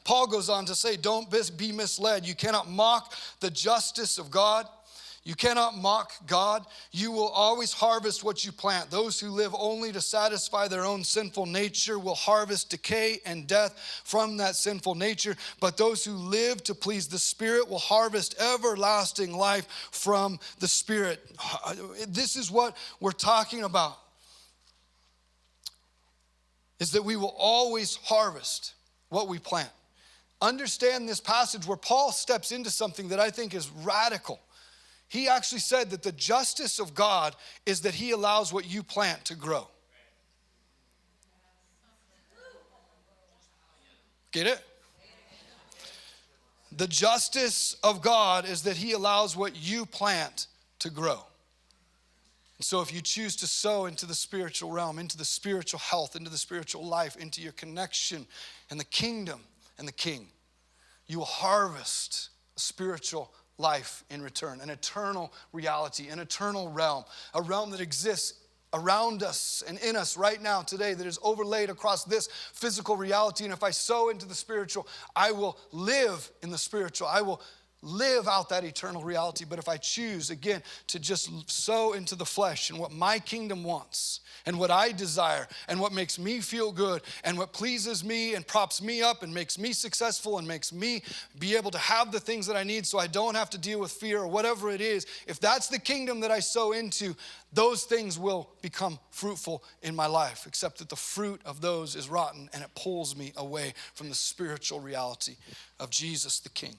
Paul goes on to say, don't be misled. You cannot mock the justice of God. You cannot mock God. You will always harvest what you plant. Those who live only to satisfy their own sinful nature will harvest decay and death from that sinful nature. But those who live to please the Spirit will harvest everlasting life from the Spirit. This is what we're talking about, is that we will always harvest what we plant. Understand this passage where Paul steps into something that I think is radical. He actually said that the justice of God is that he allows what you plant to grow. Get it? The justice of God is that he allows what you plant to grow. And so if you choose to sow into the spiritual realm, into the spiritual health, into the spiritual life, into your connection and the kingdom and the king, you will harvest a spiritual life in return, an eternal reality, an eternal realm, a realm that exists around us and in us right now today, that is overlaid across this physical reality. And if I sow into the spiritual, I will live in the spiritual. I will live out that eternal reality. But if I choose, again, to just sow into the flesh and what my kingdom wants and what I desire and what makes me feel good and what pleases me and props me up and makes me successful and makes me be able to have the things that I need so I don't have to deal with fear or whatever it is, if that's the kingdom that I sow into, those things will become fruitful in my life, except that the fruit of those is rotten and it pulls me away from the spiritual reality of Jesus the King.